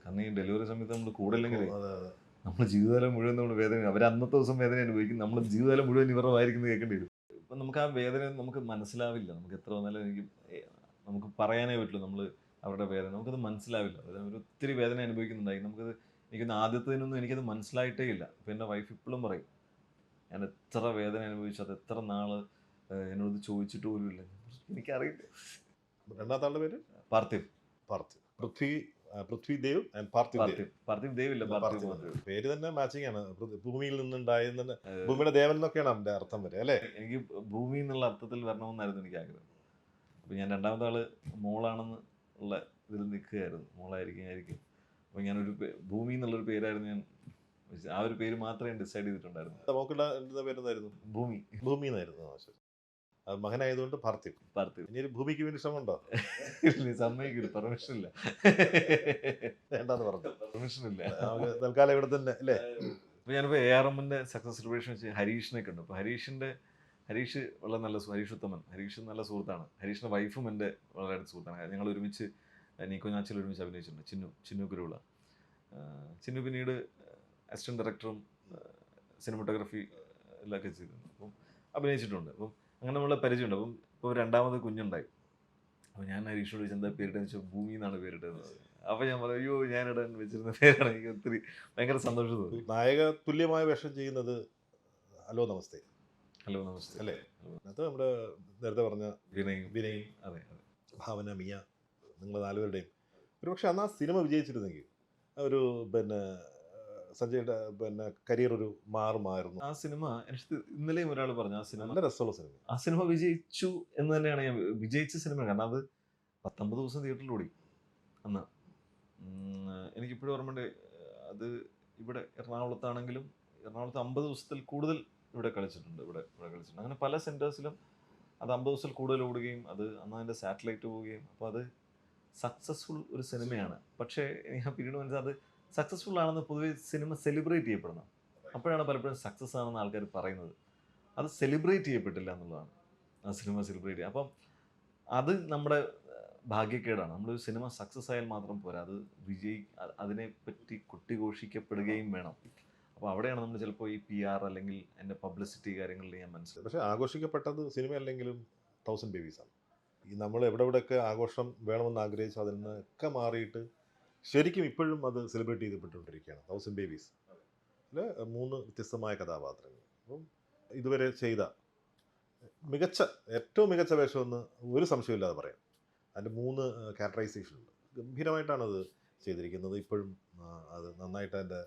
കാരണം ഈ ഡെലിവറി സമയത്ത് നമ്മൾ കൂടെ ഇല്ലെങ്കിൽ നമ്മൾ ജീവിതകാലം മുഴുവൻ നമ്മൾ വേദന, അവർ അന്നത്തെ ദിവസം വേദന അനുഭവിക്കും, നമ്മൾ ജീവിതകാലം മുഴുവൻ ഇവരുടെ വായിരിക്കുന്നത് കേൾക്കേണ്ടി വരും. ഇപ്പം നമുക്ക് ആ വേദന നമുക്ക് മനസ്സിലാവില്ല. നമുക്ക് എത്ര വന്നാലും നമുക്ക് പറയാനേ പറ്റുള്ളൂ. നമ്മൾ അവരുടെ വേദന നമുക്കത് മനസ്സിലാവില്ല. അവർ ഒത്തിരി വേദന അനുഭവിക്കുന്നുണ്ടായി. എനിക്കൊന്ന് ആദ്യത്തേനൊന്നും എനിക്കത് മനസ്സിലായിട്ടേ ഇല്ല. അപ്പോൾ എൻ്റെ വൈഫ് ഇപ്പോഴും പറയും ഞാൻ എത്ര വേദന അനുഭവിച്ചു, അത് എത്ര നാൾ എന്നോട് ചോദിച്ചിട്ട് പോലും ഇല്ല. എനിക്കറിയില്ല. രണ്ടാമത്തെ ആളുടെ പേര് പാർത്ഥിവ്. പൃഥ്വി പൃഥ്വിദേവ് ആൻഡ് പാർത്ഥിവ് ദേവ്. പാർത്ഥിവ് ദേവ് ഇല്ല, പാർത്ഥിവ് മാത്രമേ ഉള്ളൂ. പേര് തന്നെ മാച്ചിങ് ആണ്. ഭൂമിയിൽ നിന്നുണ്ടായെന്ന്, ഭൂമിയുടെ ദേവൻ എന്നൊക്കെയാണ് അതിന്റെ അർത്ഥം വരെ അല്ലേ? എനിക്ക് ഭൂമി എന്നുള്ള അർത്ഥത്തിൽ വരണമെന്നായിരുന്നു എനിക്ക് ആഗ്രഹം. അപ്പോൾ ഞാൻ രണ്ടാമത്തെ ആള് മോളാണെന്ന് ഉള്ള ഇതിൽ നിൽക്കുകയായിരുന്നു. മോളായിരിക്കും. അപ്പോൾ ഞാനൊരു ഭൂമി എന്നുള്ളൊരു പേരായിരുന്നു ഞാൻ, ആ ഒരു പേര് മാത്രമേ ഡിസൈഡ് ചെയ്തിട്ടുണ്ടായിരുന്നു. മോക്കുള്ള എന്താ പേരെന്തായിരുന്നു? ഭൂമി. ഭൂമി എന്നായിരുന്നു. ശരി. അത് മകനായതുകൊണ്ട് പാർത്ഥിവ്. ഇനി ഒരു ഭൂമിക്ക് വേണ്ടി ശ്രമമുണ്ടോ? സമ്മതിക്കില്ല, പെർമിഷൻ ഇല്ല. വേണ്ടെന്ന് പറഞ്ഞു. പെർമിഷൻ ഇല്ല. തൽക്കാലം ഇവിടെ തന്നെ അല്ലേ? അപ്പോൾ ഞാനിപ്പോൾ ARMന്റെ സക്സസ് സെലിബ്രേഷൻ വെച്ച് ഹരീഷിനൊക്കെ ഉണ്ട്. അപ്പോൾ ഹരീഷ് വളരെ നല്ല ഹരീഷ് ഉത്തമൻ, ഹരീഷ് നല്ല സുഹൃത്താണ്. ഹരീഷിൻ്റെ വൈഫും എൻ്റെ വളരെ അടുത്ത സുഹൃത്താണ്. ഞങ്ങൾ ഒരുമിച്ച് നീക്കോ ഞാച്ചിൽ ഒരുമിച്ച് അഭിനയിച്ചിട്ടുണ്ട്. ചിന്നു കുരുവിള. ചിന്നു പിന്നീട് അസിസ്റ്റൻറ്റ് ഡയറക്ടറും സിനിമറ്റോഗ്രഫി എല്ലാം ചെയ്തിട്ടുണ്ട്. അപ്പം അഭിനയിച്ചിട്ടുണ്ട്. അപ്പം അങ്ങനെ നമ്മളെ പരിചയമുണ്ട്. അപ്പം ഇപ്പോൾ രണ്ടാമത് കുഞ്ഞുണ്ടായി. അപ്പോൾ ഞാൻ ഹരീഷിനോട് ചോദിച്ചാൽ എന്താ പേരിട്ടെന്ന് വെച്ചാൽ ഭൂമി എന്നാണ് പേരിട്ടത്. അപ്പോൾ ഞാൻ പറഞ്ഞു, അയ്യോ ഞാനിടാൻ വെച്ചിരുന്ന പേരാണ്. എനിക്ക് ഒത്തിരി ഭയങ്കര സന്തോഷം തോന്നി. നായക തുല്യമായ വേഷം ചെയ്യുന്നത് ഹലോ നമസ്തേ അല്ലേ? അത് നമ്മുടെ നേരത്തെ പറഞ്ഞ വിനയും അതെ, ഭാവന, മിയ, നിങ്ങൾ നാലുപേരുടെയും ഒരുപക്ഷെ അന്ന് ആ സിനിമ വിജയിച്ചിരുന്നെങ്കിൽ ഒരു സഞ്ജയുടെ കരിയർ ഒരു മാറുമായിരുന്നു. ആ സിനിമ എനിക്ക് ഇന്നലെയും ഒരാൾ പറഞ്ഞു, ആ സിനിമ നല്ല രസമുള്ള സിനിമ. ആ സിനിമ വിജയിച്ചു എന്ന് തന്നെയാണ് ഞാൻ വിജയിച്ച സിനിമ. കാരണം അത് 19 ദിവസം തിയേറ്ററിൽ ഓടി അന്ന്. എനിക്കിപ്പോഴും ഓർമ്മയുണ്ട്. അത് ഇവിടെ എറണാകുളത്താണെങ്കിലും എറണാകുളത്ത് 50 ദിവസത്തിൽ കൂടുതൽ ഇവിടെ കളിച്ചിട്ടുണ്ട്. അങ്ങനെ പല സെൻറ്റേഴ്സിലും അത് 50 ദിവസത്തിൽ കൂടുതൽ ഓടുകയും അത് അന്ന് അതിൻ്റെ സാറ്റലൈറ്റ് പോവുകയും. അപ്പോൾ അത് സക്സസ്ഫുൾ ഒരു സിനിമയാണ്. പക്ഷേ ഞാൻ പിന്നീട് മനസ്സിലായത് അത് സക്സസ്ഫുൾ ആണെന്ന് പൊതുവെ സിനിമ സെലിബ്രേറ്റ് ചെയ്യപ്പെടണം. അപ്പോഴാണ് പലപ്പോഴും സക്സസ് ആണെന്ന് ആൾക്കാർ പറയുന്നത്. അത് സെലിബ്രേറ്റ് ചെയ്യപ്പെട്ടില്ല എന്നുള്ളതാണ് ആ സിനിമ സെലിബ്രേറ്റ് ചെയ്യുക. അപ്പം അത് നമ്മുടെ ഭാഗ്യക്കേടാണ്. നമ്മളൊരു സിനിമ സക്സസ് ആയാൽ മാത്രം പോരാ, അത് അതിനെപ്പറ്റി കൊട്ടിഘോഷിക്കപ്പെടുകയും വേണം. അപ്പോൾ അവിടെയാണ് നമ്മൾ ചിലപ്പോൾ ഈ PR അല്ലെങ്കിൽ എൻ്റെ പബ്ലിസിറ്റി കാര്യങ്ങളിൽ ഞാൻ മനസ്സിലായി. പക്ഷേ ആഘോഷിക്കപ്പെട്ടത് സിനിമ അല്ലെങ്കിലും 1000 Babies ആണ്. ഈ നമ്മൾ എവിടെയൊക്കെ ആഘോഷം വേണമെന്ന് ആഗ്രഹിച്ചു അതിൽ നിന്നൊക്കെ മാറിയിട്ട് ശരിക്കും ഇപ്പോഴും അത് സെലിബ്രേറ്റ് ചെയ്യപ്പെട്ടുകൊണ്ടിരിക്കുകയാണ്. 1000 Babies അതിൽ 3 വ്യത്യസ്തമായ കഥാപാത്രങ്ങൾ. അപ്പം ഇതുവരെ ചെയ്ത ഏറ്റവും മികച്ച വേഷമെന്ന് ഒരു സംശയമില്ലാതെ പറയാം. അതിൻ്റെ 3 ക്യാരക്ടറൈസേഷൻ ഉണ്ട്. ഗംഭീരമായിട്ടാണ് അത് ചെയ്തിരിക്കുന്നത്. ഇപ്പോഴും അത് നന്നായിട്ട് അതിൻ്റെ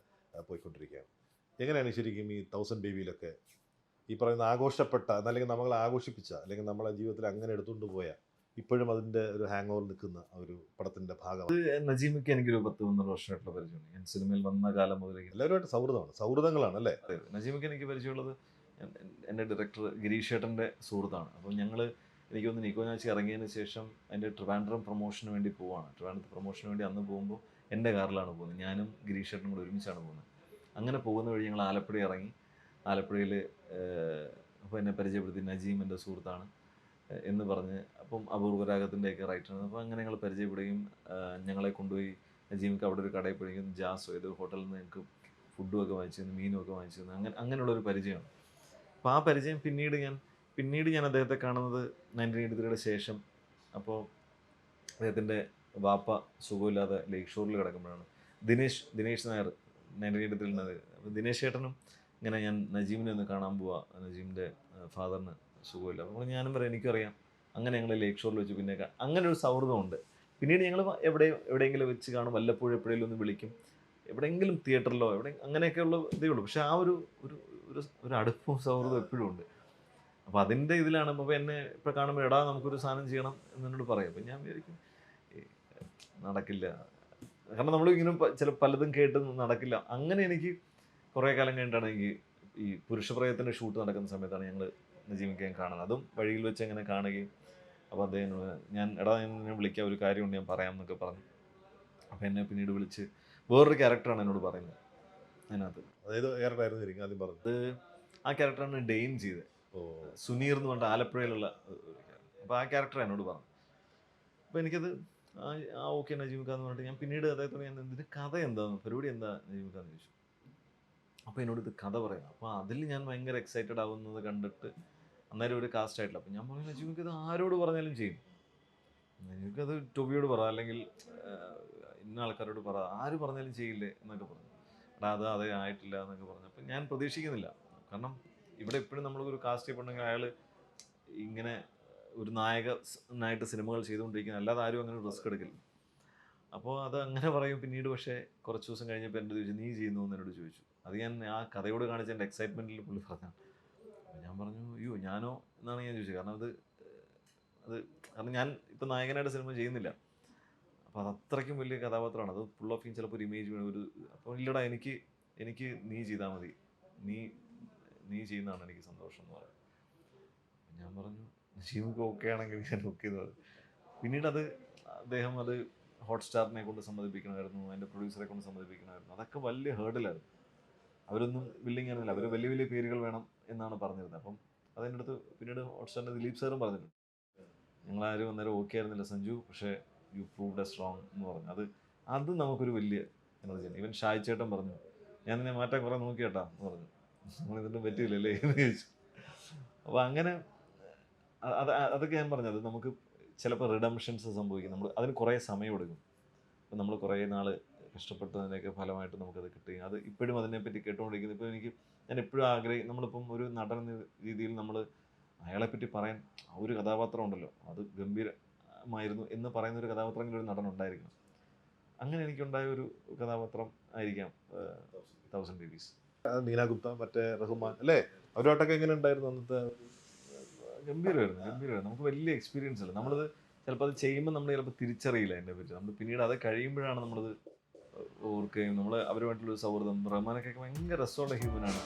പോയിക്കൊണ്ടിരിക്കുകയാണ്. എങ്ങനെയാണ് ശരിക്കും ഈ 1000 Babiesലൊക്കെ ഈ പറയുന്ന ആഘോഷപ്പെട്ട അല്ലെങ്കിൽ നമ്മളെ ആഘോഷിപ്പിച്ച അല്ലെങ്കിൽ നമ്മളെ ജീവിതത്തിൽ അങ്ങനെ എടുത്തുകൊണ്ട് പോയ ഇപ്പോഴും അതിൻ്റെ ഒരു ഹാങ് ഓവർ നിൽക്കുന്ന ഒരു പടത്തിൻ്റെ ഭാഗമാണ്? നജീമിക്ക് എനിക്കൊരു 10-12 വർഷമായിട്ടുള്ള പരിചയമുണ്ട്. ഞാൻ സിനിമയിൽ വന്ന കാലം മുതലേക്ക് എല്ലാവരുമായിട്ട് സൗഹൃദങ്ങളാണ് അല്ലേ? നജീമിക്ക് എനിക്ക് പരിചയമുള്ളത് എൻ്റെ ഡയറക്ടർ ഗിരീഷ് ഏട്ടൻ്റെ സുഹൃത്താണ്. അപ്പം എനിക്ക് തോന്നുന്നു നീക്കോ ഞാച്ചി ഇറങ്ങിയതിന് ശേഷം അതിൻ്റെ ട്രിവാൻഡ്രം പ്രൊമോഷന് വേണ്ടി പോവാണ്. ട്രിവാൻഡ്രത്ത് പ്രൊമോഷന് വേണ്ടി അന്ന് പോകുമ്പോൾ എൻ്റെ കാറിലാണ് പോകുന്നത്. ഞാനും ഗിരീഷ് ഏട്ടനും കൂടെ ഒരുമിച്ചാണ് പോകുന്നത്. അങ്ങനെ പോകുന്ന വഴി ഞങ്ങൾ ആലപ്പുഴ ഇറങ്ങി. ആലപ്പുഴയിൽ അപ്പോൾ എന്നെ പരിചയപ്പെടുത്തി നജീം എൻ്റെ സുഹൃത്താണ് എന്ന് പറഞ്ഞ്. അപ്പം അപൂർവരാഗത്തിൻ്റെയൊക്കെ റൈറ്ററാണ്. അപ്പോൾ അങ്ങനെ ഞങ്ങൾ പരിചയപ്പെടുകയും ഞങ്ങളെ കൊണ്ടുപോയി നജീമിക്ക് അവിടെ ഒരു കടയിൽ പോയി ജാസോ ഏതോ ഹോട്ടലിൽ നിന്ന് ഞങ്ങൾക്ക് ഫുഡുമൊക്കെ വാങ്ങിച്ചു തന്നു, മീനുമൊക്കെ വാങ്ങിച്ചു തന്നു. അങ്ങനെയുള്ളൊരു പരിചയമാണ്. അപ്പോൾ ആ പരിചയം പിന്നീട് ഞാൻ അദ്ദേഹത്തെ കാണുന്നത് 1983 ശേഷം. അപ്പോൾ അദ്ദേഹത്തിൻ്റെ വാപ്പ സുഖമില്ലാതെ ലേക്ക് ഷോറിൽ കിടക്കുമ്പോഴാണ് ദിനേശ് നായർ 1983 അപ്പോൾ ദിനേശ് ചേട്ടനും ഇങ്ങനെ ഞാൻ നജീമിനെ ഒന്ന് കാണാൻ പോവാ, നജീമിൻ്റെ ഫാദറിന് സുഖമില്ല. അപ്പോൾ ഞാനും പറയാം എനിക്കറിയാം. അങ്ങനെ ഞങ്ങൾ ലേക്ക് ഷോറിൽ വെച്ച് പിന്നെ അങ്ങനെ ഒരു സൗഹൃദമുണ്ട്. പിന്നീട് ഞങ്ങൾ എവിടെയെങ്കിലും വെച്ച് കാണും, വല്ലപ്പോഴും എപ്പോഴെങ്കിലും ഒന്ന് വിളിക്കും, എവിടെയെങ്കിലും തിയേറ്ററിലോ അങ്ങനെയൊക്കെയുള്ള ഇതേ ഉള്ളൂ. പക്ഷെ ആ ഒരു അടുപ്പവും സൗഹൃദം എപ്പോഴും ഉണ്ട്. അപ്പോൾ അതിൻ്റെ ഇതിലാണ്. അപ്പോൾ എന്നെ ഇപ്പോൾ കാണുമ്പോൾ എടാ നമുക്കൊരു സാധനം ചെയ്യണം എന്നോട് പറയും. അപ്പം ഞാൻ വിചാരിക്കും നടക്കില്ല, കാരണം നമ്മൾ ഇങ്ങനെ പലതും കേട്ട് നടക്കില്ല. അങ്ങനെ എനിക്ക് കുറേ കാലം കഴിഞ്ഞിട്ടാണ് എനിക്ക് ഈ പുരുഷപ്രയത്തിൻ്റെ ഷൂട്ട് നടക്കുന്ന സമയത്താണ് ഞങ്ങൾ നജീമിക്ക് ഞാൻ കാണുന്നത്. അതും വഴിയിൽ വെച്ച് അങ്ങനെ കാണുകയും അപ്പോൾ അദ്ദേഹം എടാ എന്നെ വിളിക്കാം, ഒരു കാര്യമുണ്ട് ഞാൻ പറയാം എന്നൊക്കെ പറഞ്ഞു. അപ്പോൾ എന്നെ പിന്നീട് വിളിച്ച് വേറൊരു ക്യാരക്ടറാണ് എന്നോട് പറയുന്നത് അതിനകത്ത്. അതായത് ക്യാരക്ടറായിരുന്നു ആദ്യം പറഞ്ഞത്. ആ ക്യാരക്ടറാണ് ഡെയിൻ ചെയ്തത്. സുനീർ എന്ന് പറഞ്ഞിട്ട് ആലപ്പുഴയിലുള്ള ഒരു ക്യാരക്ടർ. അപ്പോൾ ആ ക്യാരക്ടർ എന്നോട് പറഞ്ഞു. അപ്പോൾ എനിക്കത് ഓക്കെ നജീമിക്കാന്ന് പറഞ്ഞിട്ട് ഞാൻ പിന്നീട് അദ്ദേഹത്തോട് ഞാൻ ഇതിൻ്റെ കഥ എന്താന്ന്, പരിപാടി എന്താ നജീമിക്കാന്ന് ചോദിച്ചു. അപ്പോൾ എന്നോട് ഇത് കഥ പറയാം. അപ്പോൾ അതിൽ ഞാൻ ഭയങ്കര എക്സൈറ്റഡ് ആവുന്നത് കണ്ടിട്ട് അന്നേരം ഒരു കാസ്റ്റ് ആയിട്ടില്ല. അപ്പോൾ ഞാൻ പറഞ്ഞു നജീമിക്ക് ഇത് ആരോട് പറഞ്ഞാലും ചെയ്യും, നജീമിക്കത് ടൊബിയോട് പറ അല്ലെങ്കിൽ ഇന്ന ആൾക്കാരോട് പറ, ആര് പറഞ്ഞാലും ചെയ്യില്ലേ എന്നൊക്കെ പറഞ്ഞു. അതേ ആയിട്ടില്ല എന്നൊക്കെ പറഞ്ഞു. അപ്പം ഞാൻ പ്രതീക്ഷിക്കുന്നില്ല, കാരണം ഇവിടെ എപ്പോഴും നമ്മളൊരു കാസ്റ്റ് ചെയ്യപ്പെടണമെങ്കിൽ അയാൾ ഇങ്ങനെ ഒരു നായകനായിട്ട് സിനിമകൾ ചെയ്തുകൊണ്ടിരിക്കുന്നത്, അല്ലാതെ ആരും അങ്ങനെ റിസ്ക് എടുക്കില്ല. അപ്പോൾ അത് അങ്ങനെ പറയും. പിന്നീട് പക്ഷേ കുറച്ച് ദിവസം കഴിഞ്ഞപ്പോൾ എൻ്റെ ചോദിച്ചു, നീ ചെയ്യുന്നു എന്ന് എന്നോട് ചോദിച്ചു. അത് ഞാൻ ആ കഥയോട് കാണിച്ച എൻ്റെ എക്സൈറ്റ്മെൻറ്റിൽ പുള്ളി പറഞ്ഞാണ്. അപ്പോൾ ഞാൻ പറഞ്ഞു, അയ്യോ ഞാനോ എന്നാണ് ഞാൻ ചോദിച്ചത്. കാരണം കാരണം ഞാൻ ഇപ്പം നായകനായിട്ട് സിനിമ ചെയ്യുന്നില്ല. അപ്പോൾ അത് അത്രയ്ക്കും വലിയ കഥാപാത്രമാണ്. അത് ഫുൾ ഓഫ് ചിലപ്പോൾ ഒരു ഇമേജ് വേണം ഒരു. അപ്പോൾ ഇല്ലടാ, എനിക്ക് നീ ചെയ്താൽ മതി, നീ ചെയ്യുന്നതാണ് എനിക്ക് സന്തോഷം എന്ന് പറഞ്ഞു. ഞാൻ പറഞ്ഞു ഷീമുക്ക് ഓക്കെ ആണെങ്കിൽ ഞാൻ ഓക്കെ എന്ന് പറഞ്ഞു. പിന്നീട് അദ്ദേഹം അത് ഹോട്ട്സ്റ്റാറിനെ കൊണ്ട് സമ്മതിപ്പിക്കണമായിരുന്നു, അതിൻ്റെ പ്രൊഡ്യൂസറെ കൊണ്ട് സമ്മതിപ്പിക്കണമായിരുന്നു. അതൊക്കെ വലിയ ഹേർഡിലായിരുന്നു. അവരൊന്നും വില്ലിങ് ആയിരുന്നില്ല, അവർ വലിയ വലിയ പേരുകൾ വേണം എന്നാണ് പറഞ്ഞിരുന്നത്. അപ്പം അതിൻ്റെ അടുത്ത് പിന്നീട് ഹോട്ട്സ്റ്റാറിൻ്റെ ദിലീപ് സാറും പറഞ്ഞിട്ടുണ്ട്, ഞങ്ങളാരും അന്നേരം ഓക്കെ ആയിരുന്നില്ല സഞ്ജു, പക്ഷേ യു പ്രൂവ്ഡ് എ സ്ട്രോങ് എന്ന് പറഞ്ഞു. അത് നമുക്കൊരു വലിയ എനർജിയാണ്. ഈവൻ ഷായ് ചേട്ടൻ പറഞ്ഞു, ഞാൻ നിന്നെ മാറ്റാൻ കുറേ നോക്കി കേട്ടാ എന്ന് പറഞ്ഞു. നമ്മളിതിൻ്റെ പറ്റിയില്ലല്ലേ എന്ന് ചോദിച്ചു. അപ്പോൾ അങ്ങനെ അതൊക്കെ ഞാൻ പറഞ്ഞത്, നമുക്ക് ചിലപ്പോൾ റിഡംഷൻസ് സംഭവിക്കും. നമ്മൾ അതിന് കുറേ സമയം എടുക്കും. ഇപ്പം നമ്മൾ കുറേ നാൾ കഷ്ടപ്പെട്ടതിൻ്റെയൊക്കെ ഫലമായിട്ട് നമുക്കത് കിട്ടുകയും അത് ഇപ്പോഴും അതിനെപ്പറ്റി കേട്ടുകൊണ്ടിരിക്കുന്നത്. ഇപ്പോൾ ഞാൻ എപ്പോഴും നമ്മളിപ്പം ഒരു നടൻ എന്ന രീതിയിൽ നമ്മൾ അയാളെപ്പറ്റി പറയാൻ ആ ഒരു കഥാപാത്രം ഉണ്ടല്ലോ, അത് ഗംഭീരമായിരുന്നു എന്ന് പറയുന്നൊരു കഥാപാത്രമെങ്കിലും ഒരു നടൻ ഉണ്ടായിരിക്കണം. അങ്ങനെ എനിക്കുണ്ടായ ഒരു കഥാപാത്രം ആയിരിക്കാം 1000 Babies. നീന ഗുപ്ത, മറ്റേ റഹ്മാൻ അല്ലേ, അവരുമായിട്ടൊക്കെ എങ്ങനെ ഉണ്ടായിരുന്നു അന്നത്തെ? ഗംഭീരമായിരുന്നു. നമുക്ക് വലിയ എക്സ്പീരിയൻസ് അല്ല. നമ്മളത് ചിലപ്പോൾ അത് ചെയ്യുമ്പോൾ നമ്മൾ ചിലപ്പോൾ തിരിച്ചറിയില്ല അതിനെ പറ്റി. നമ്മൾ പിന്നീട് അത് കഴിയുമ്പോഴാണ് നമ്മളത് ഓർക്കുകയും അവരുമായിട്ടുള്ളൊരു സൗഹൃദം. റഹ്മാനൊക്കെ ഭയങ്കര രസമുള്ള ഹ്യൂമനാണ്.